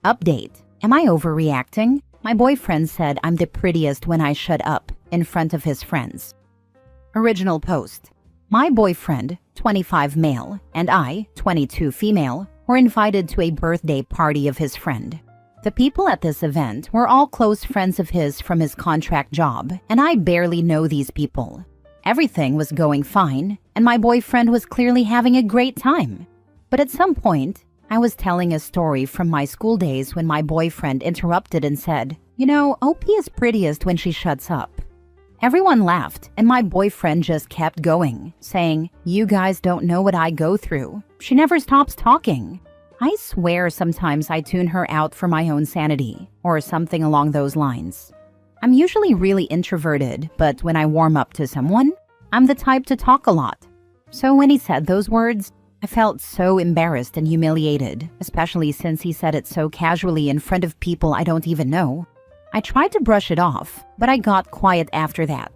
Update. Am I overreacting? My boyfriend said I'm the prettiest when I shut up in front of his friends. Original post. My boyfriend, 25 male, and I, 22 female, were invited to a birthday party of his friend. The people at this event were all close friends of his from his contract job, and I barely know these people. Everything was going fine, and my boyfriend was clearly having a great time. But at some point, I was telling a story from my school days when my boyfriend interrupted and said, "You know, OP is prettiest when she shuts up." Everyone laughed, and my boyfriend just kept going, saying, "You guys don't know what I go through. She never stops talking." I swear sometimes I tune her out for my own sanity, or something along those lines. I'm usually really introverted, but when I warm up to someone, I'm the type to talk a lot. So when he said those words, I felt so embarrassed and humiliated, especially since he said it so casually in front of people I don't even know. I tried to brush it off, but I got quiet after that.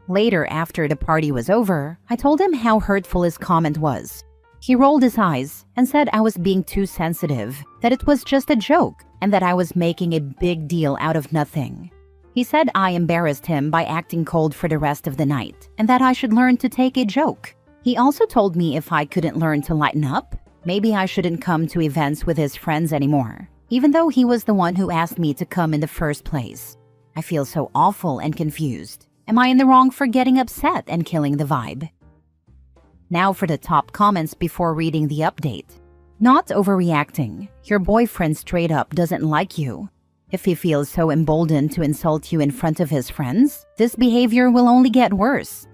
Later, after the party was over, I told him how hurtful his comment was. He rolled his eyes and said I was being too sensitive, that it was just a joke, and that I was making a big deal out of nothing. He said I embarrassed him by acting cold for the rest of the night, and that I should learn to take a joke. He also told me if I couldn't learn to lighten up, maybe I shouldn't come to events with his friends anymore, even though he was the one who asked me to come in the first place. I feel so awful and confused. Am I in the wrong for getting upset and killing the vibe? Now for the top comments before reading the update. Not overreacting. Your boyfriend straight up doesn't like you. If he feels so emboldened to insult you in front of his friends, this behavior will only get worse.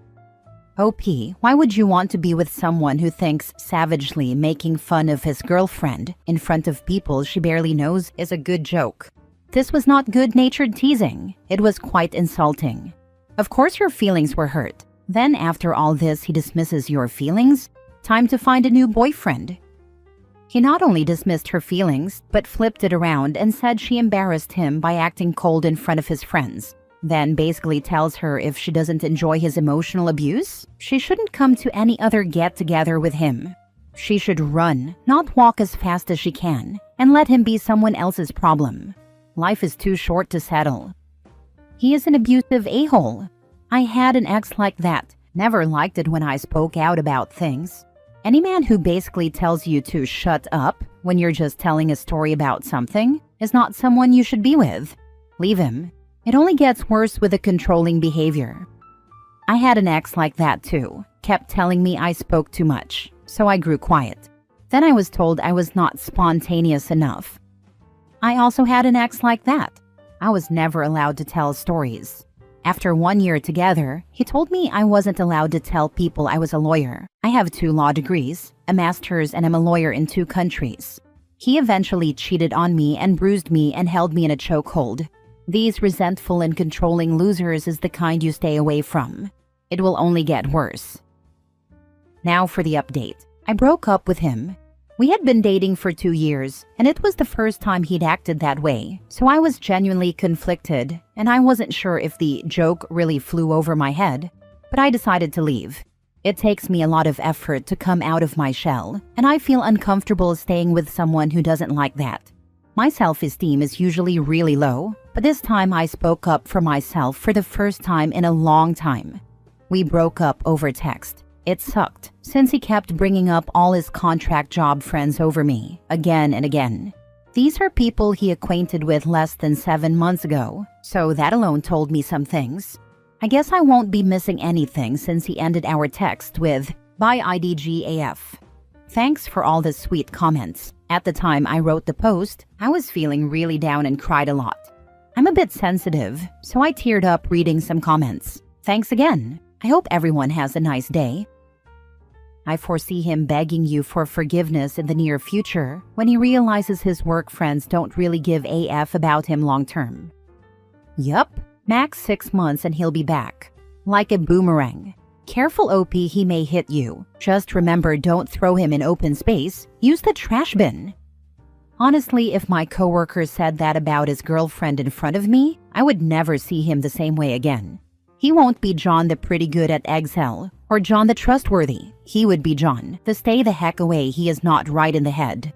OP, why would you want to be with someone who thinks savagely making fun of his girlfriend in front of people she barely knows is a good joke? This was not good-natured teasing. It was quite insulting. Of course your feelings were hurt. Then after all this, he dismisses your feelings? Time to find a new boyfriend. He not only dismissed her feelings, but flipped it around and said she embarrassed him by acting cold in front of his friends. Then basically tells her if she doesn't enjoy his emotional abuse, she shouldn't come to any other get-together with him. She should run, not walk as fast as she can, and let him be someone else's problem. Life is too short to settle. He is an abusive a-hole. I had an ex like that. Never liked it when I spoke out about things. Any man who basically tells you to shut up when you're just telling a story about something is not someone you should be with. Leave him. It only gets worse with the controlling behavior. I had an ex like that too. Kept telling me I spoke too much, so I grew quiet. Then I was told I was not spontaneous enough. I also had an ex like that. I was never allowed to tell stories. After 1 year together, he told me I wasn't allowed to tell people I was a lawyer. I have 2 law degrees, a master's, and I'm a lawyer in 2 countries. He eventually cheated on me and bruised me and held me in a chokehold. These resentful and controlling losers is the kind you stay away from. It will only get worse. Now for the update. I broke up with him. We had been dating for 2 years, and it was the first time he'd acted that way, so I was genuinely conflicted, and I wasn't sure if the joke really flew over my head, but I decided to leave. It takes me a lot of effort to come out of my shell, and I feel uncomfortable staying with someone who doesn't like that. My self-esteem is usually really low, but this time I spoke up for myself for the first time in a long time. We broke up over text. It sucked, since he kept bringing up all his contract job friends over me, again and again. These are people he acquainted with less than 7 months ago, so that alone told me some things. I guess I won't be missing anything since he ended our text with, "Bye IDGAF." Thanks for all the sweet comments. At the time I wrote the post, I was feeling really down and cried a lot. I'm a bit sensitive, so I teared up reading some comments. Thanks again. I hope everyone has a nice day. I foresee him begging you for forgiveness in the near future when he realizes his work friends don't really give a F about him long term. Yup, max 6 months and he'll be back. Like a boomerang. Careful OP, he may hit you. Just remember, don't throw him in open space. Use the trash bin. Honestly, if my coworker said that about his girlfriend in front of me, I would never see him the same way again. He won't be John the pretty good at Excel or John the trustworthy. He would be John the stay the heck away, he is not right in the head.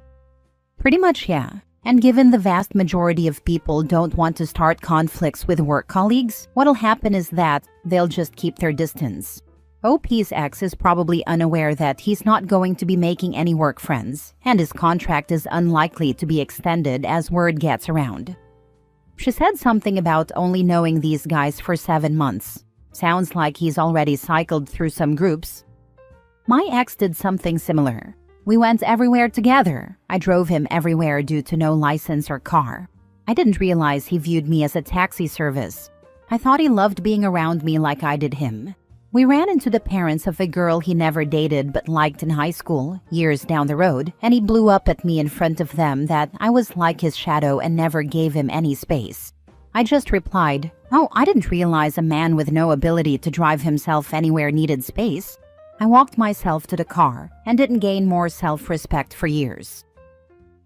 Pretty much, yeah. And given the vast majority of people don't want to start conflicts with work colleagues, what'll happen is that they'll just keep their distance. OP's ex is probably unaware that he's not going to be making any work friends, and his contract is unlikely to be extended as word gets around. She said something about only knowing these guys for 7 months. Sounds like he's already cycled through some groups. My ex did something similar. We went everywhere together. I drove him everywhere due to no license or car. I didn't realize he viewed me as a taxi service. I thought he loved being around me like I did him. We ran into the parents of a girl he never dated but liked in high school, years down the road, and he blew up at me in front of them that I was like his shadow and never gave him any space. I just replied, "Oh, I didn't realize a man with no ability to drive himself anywhere needed space." I walked myself to the car and didn't gain more self-respect for years.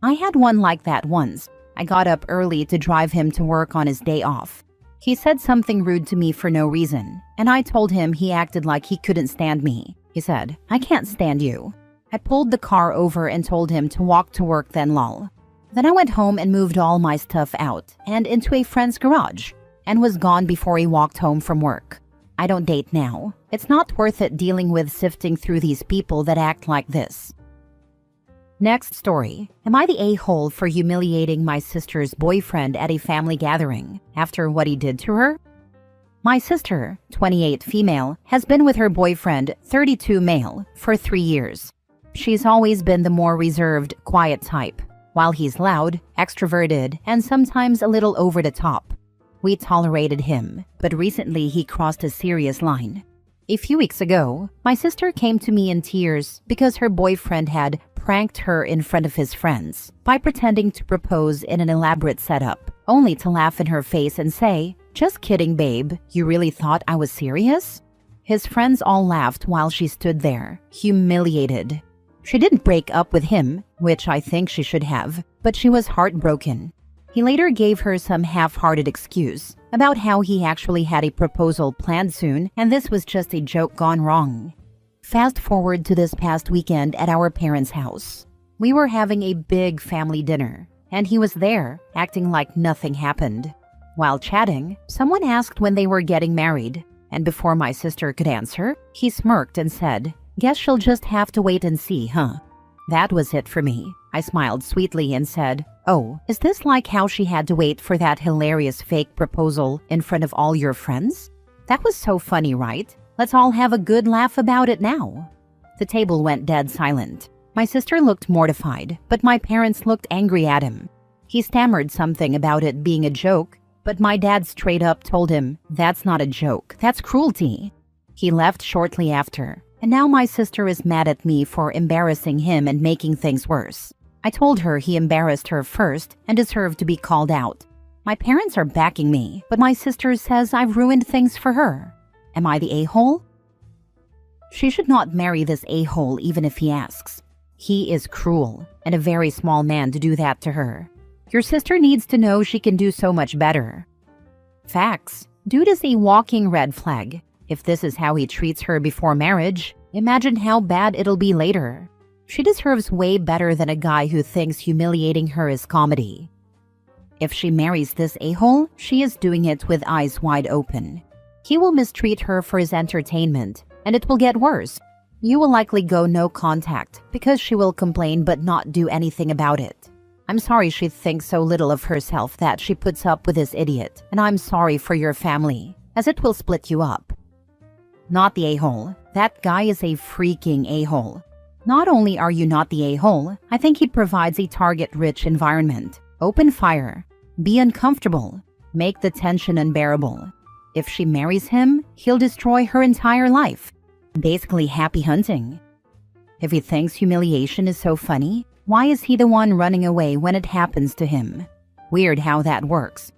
I had one like that once. I got up early to drive him to work on his day off. He said something rude to me for no reason, and I told him he acted like he couldn't stand me. He said, "I can't stand you." I pulled the car over and told him to walk to work then lol. Then I went home and moved all my stuff out and into a friend's garage and was gone before he walked home from work. I don't date now. It's not worth it dealing with sifting through these people that act like this. Next story. Am I the a-hole for humiliating my sister's boyfriend at a family gathering after what he did to her? My sister, 28 female, has been with her boyfriend, 32 male, for 3 years. She's always been the more reserved, quiet type, while he's loud, extroverted, and sometimes a little over the top. We tolerated him, but recently he crossed a serious line. A few weeks ago, my sister came to me in tears because her boyfriend had pranked her in front of his friends by pretending to propose in an elaborate setup, only to laugh in her face and say, "Just kidding, babe, you really thought I was serious?" His friends all laughed while she stood there, humiliated. She didn't break up with him, which I think she should have, but she was heartbroken. He later gave her some half-hearted excuse about how he actually had a proposal planned soon and this was just a joke gone wrong. Fast forward to this past weekend at our parents' house. We were having a big family dinner, and he was there, acting like nothing happened. While chatting, someone asked when they were getting married, and before my sister could answer, he smirked and said, "Guess she'll just have to wait and see, huh?" That was it for me. I smiled sweetly and said, "Oh, is this like how she had to wait for that hilarious fake proposal in front of all your friends? That was so funny, right? Let's all have a good laugh about it now." The table went dead silent. My sister looked mortified, but my parents looked angry at him. He stammered something about it being a joke, but my dad straight up told him, "That's not a joke, that's cruelty." He left shortly after, and now my sister is mad at me for embarrassing him and making things worse. I told her he embarrassed her first and deserved to be called out. My parents are backing me, but my sister says I've ruined things for her. Am I the a-hole? She should not marry this a-hole even if he asks. He is cruel and a very small man to do that to her. Your sister needs to know she can do so much better. Facts. Dude is a walking red flag. If this is how he treats her before marriage, imagine how bad it'll be later. She deserves way better than a guy who thinks humiliating her is comedy. If she marries this a-hole, she is doing it with eyes wide open. He will mistreat her for his entertainment, and it will get worse. You will likely go no contact because she will complain but not do anything about it. I'm sorry she thinks so little of herself that she puts up with this idiot, and I'm sorry for your family, as it will split you up. Not the a-hole. That guy is a freaking a-hole. Not only are you not the a-hole, I think he provides a target-rich environment. Open fire. Be uncomfortable. Make the tension unbearable. If she marries him, he'll destroy her entire life. Basically happy hunting. If he thinks humiliation is so funny, why is he the one running away when it happens to him? Weird how that works.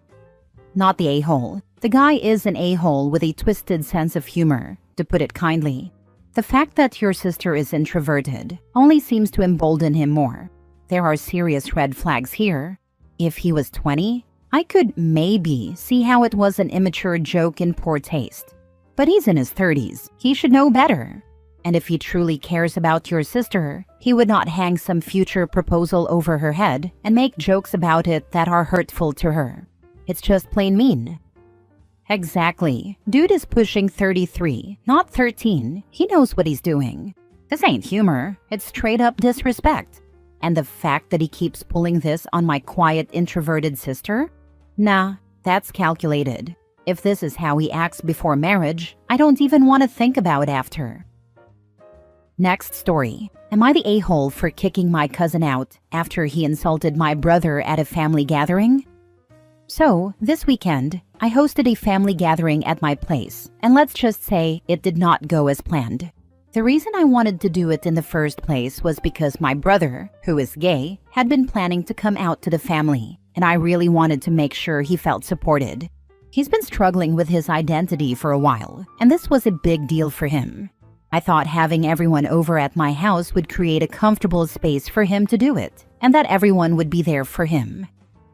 Not the a-hole. The guy is an a-hole with a twisted sense of humor, to put it kindly. The fact that your sister is introverted only seems to embolden him more. There are serious red flags here. If he was 20, I could maybe see how it was an immature joke in poor taste. But he's in his 30s. He should know better. And if he truly cares about your sister, he would not hang some future proposal over her head and make jokes about it that are hurtful to her. It's just plain mean. Exactly. Dude is pushing 33, not 13. He knows what he's doing. This ain't humor. It's straight up disrespect. And the fact that he keeps pulling this on my quiet, introverted sister? Nah, that's calculated. If this is how he acts before marriage, I don't even want to think about after. Next story. Am I the a-hole for kicking my cousin out after he insulted my brother at a family gathering? So, this weekend, I hosted a family gathering at my place, and let's just say it did not go as planned. The reason I wanted to do it in the first place was because my brother, who is gay, had been planning to come out to the family, and I really wanted to make sure he felt supported. He's been struggling with his identity for a while, and this was a big deal for him. I thought having everyone over at my house would create a comfortable space for him to do it, and that everyone would be there for him.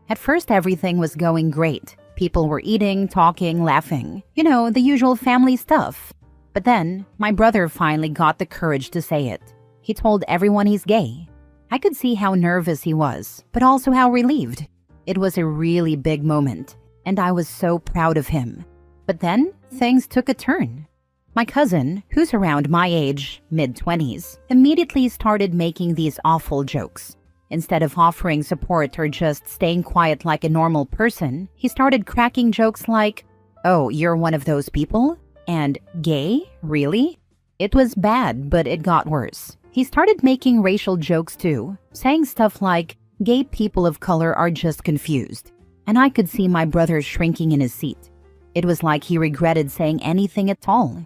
At first, everything was going great. People were eating, talking, laughing. You know, the usual family stuff. But then, my brother finally got the courage to say it. He told everyone he's gay. I could see how nervous he was, but also how relieved. It was a really big moment, and I was so proud of him. But then, things took a turn. My cousin, who's around my age, mid-20s, immediately started making these awful jokes. Instead of offering support or just staying quiet like a normal person, he started cracking jokes like, "Oh, you're one of those people?" And "Gay? Really?" It was bad, but it got worse. He started making racial jokes too, saying stuff like, "Gay people of color are just confused." And I could see my brother shrinking in his seat. It was like he regretted saying anything at all.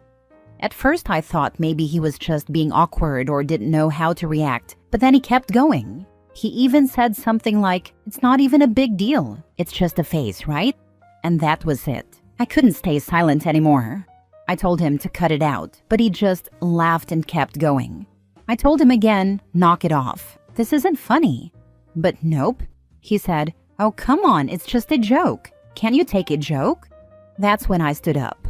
At first I thought maybe he was just being awkward or didn't know how to react, but then he kept going. He even said something like, "It's not even a big deal. It's just a phase, right?" And that was it. I couldn't stay silent anymore. I told him to cut it out, but he just laughed and kept going. I told him again, "Knock it off. This isn't funny." But nope. He said, "Oh, come on, it's just a joke. Can't you take a joke?" That's when I stood up.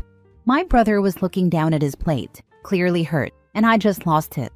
My brother was looking down at his plate, clearly hurt, and I just lost it.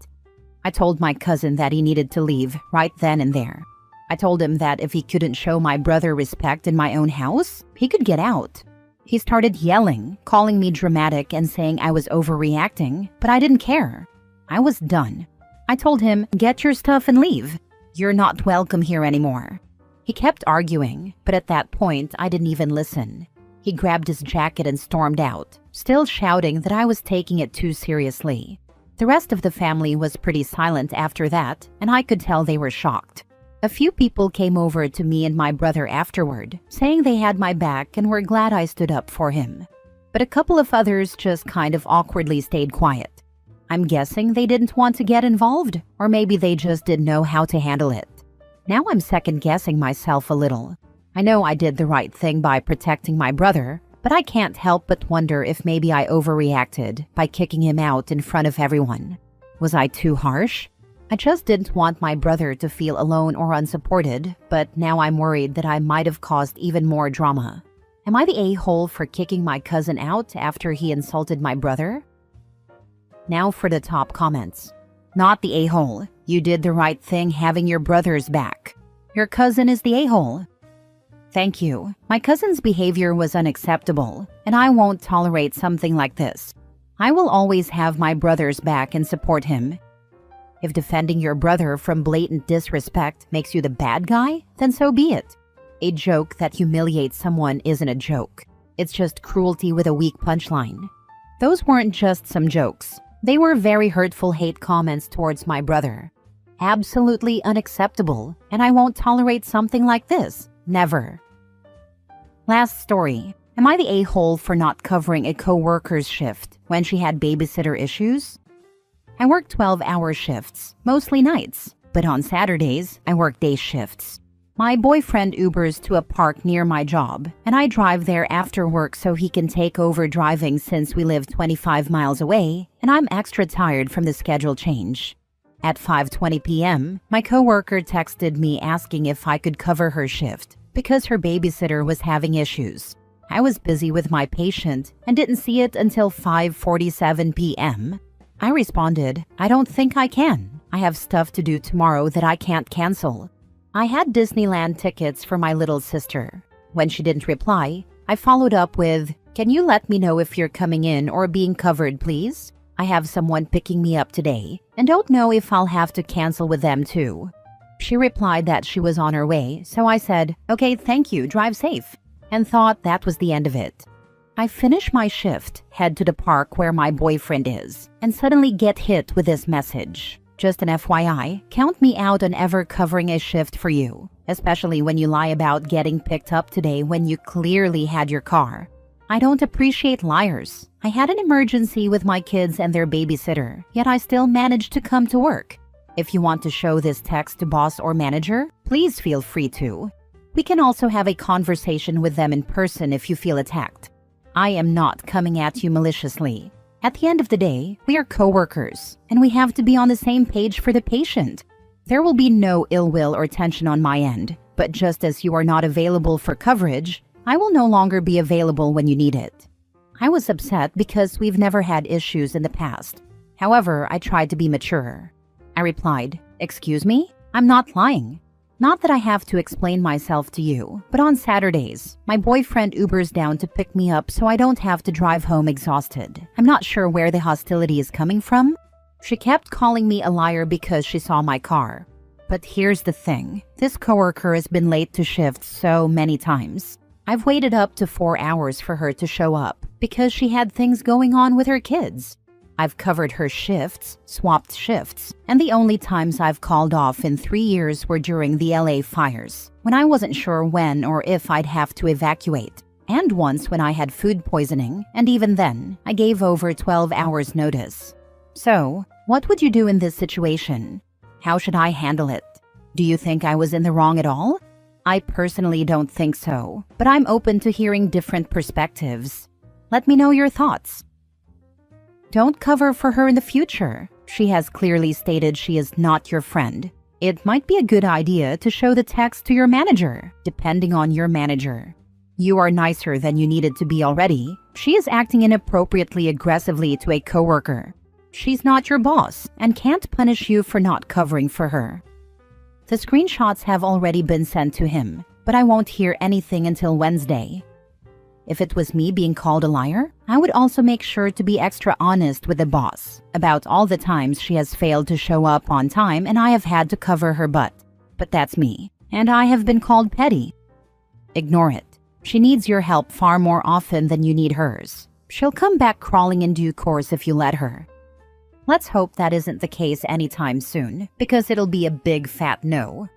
I told my cousin that he needed to leave right then and there. I told him that if he couldn't show my brother respect in my own house, he could get out. He started yelling, calling me dramatic and saying I was overreacting, but I didn't care. I was done. I told him, "Get your stuff and leave. You're not welcome here anymore." He kept arguing, but at that point, I didn't even listen. He grabbed his jacket and stormed out, still shouting that I was taking it too seriously. The rest of the family was pretty silent after that, and I could tell they were shocked. A few people came over to me and my brother afterward, saying they had my back and were glad I stood up for him. But a couple of others just kind of awkwardly stayed quiet. I'm guessing they didn't want to get involved, or maybe they just didn't know how to handle it. Now I'm second-guessing myself a little. I know I did the right thing by protecting my brother, but I can't help but wonder if maybe I overreacted by kicking him out in front of everyone. Was I too harsh? I just didn't want my brother to feel alone or unsupported, but now I'm worried that I might have caused even more drama. Am I the a-hole for kicking my cousin out after he insulted my brother? Now for the top comments. Not the a-hole. You did the right thing having your brother's back. Your cousin is the a-hole. Thank you. My cousin's behavior was unacceptable, and I won't tolerate something like this. I will always have my brother's back and support him. If defending your brother from blatant disrespect makes you the bad guy, then so be it. A joke that humiliates someone isn't a joke. It's just cruelty with a weak punchline. Those weren't just some jokes. They were very hurtful hate comments towards my brother. Absolutely unacceptable, and I won't tolerate something like this. Never. Last story. Am I the a-hole for not covering a co-worker's shift when she had babysitter issues? I work 12-hour shifts, mostly nights, but on Saturdays, I work day shifts. My boyfriend Ubers to a park near my job, and I drive there after work so he can take over driving since we live 25 miles away, and I'm extra tired from the schedule change. At 5:20 p.m., my coworker texted me asking if I could cover her shift because her babysitter was having issues. I was busy with my patient and didn't see it until 5:47 p.m. I responded, I don't think I can. I have stuff to do tomorrow that I can't cancel. I had Disneyland tickets for my little sister. When she didn't reply, I followed up with, can you let me know if you're coming in or being covered, please? I have someone picking me up today and don't know if I'll have to cancel with them too. She replied that she was on her way, so I said, okay, thank you, drive safe, and thought that was the end of it. I finish my shift, head to the park where my boyfriend is, and suddenly get hit with this message. Just an FYI, count me out on ever covering a shift for you, especially when you lie about getting picked up today when you clearly had your car. I don't appreciate liars. I had an emergency with my kids and their babysitter, yet I still managed to come to work. If you want to show this text to boss or manager, please feel free to. We can also have a conversation with them in person if you feel attacked. I am not coming at you maliciously. At the end of the day, we are coworkers, and we have to be on the same page for the patient. There will be no ill will or tension on my end, but just as you are not available for coverage, I will no longer be available when you need it. I was upset because we've never had issues in the past. However, I tried to be mature. I replied, excuse me? I'm not lying. Not that I have to explain myself to you, but on Saturdays, my boyfriend Ubers down to pick me up so I don't have to drive home exhausted. I'm not sure where the hostility is coming from. She kept calling me a liar because she saw my car. But here's the thing. This coworker has been late to shift so many times. I've waited up to 4 hours for her to show up because she had things going on with her kids. I've covered her shifts, swapped shifts, and the only times I've called off in 3 years were during the LA fires, when I wasn't sure when or if I'd have to evacuate, and once when I had food poisoning, and even then, I gave over 12 hours notice. So, what would you do in this situation? How should I handle it? Do you think I was in the wrong at all? I personally don't think so, but I'm open to hearing different perspectives. Let me know your thoughts. Don't cover for her in the future. She has clearly stated she is not your friend. It might be a good idea to show the text to your manager, depending on your manager. You are nicer than you needed to be already. She is acting inappropriately aggressively to a coworker. She's not your boss and can't punish you for not covering for her. The screenshots have already been sent to him, but I won't hear anything until Wednesday. If it was me being called a liar, I would also make sure to be extra honest with the boss about all the times she has failed to show up on time and I have had to cover her butt. But that's me, and I have been called petty. Ignore it. She needs your help far more often than you need hers. She'll come back crawling in due course if you let her. Let's hope that isn't the case anytime soon, because it'll be a big fat no.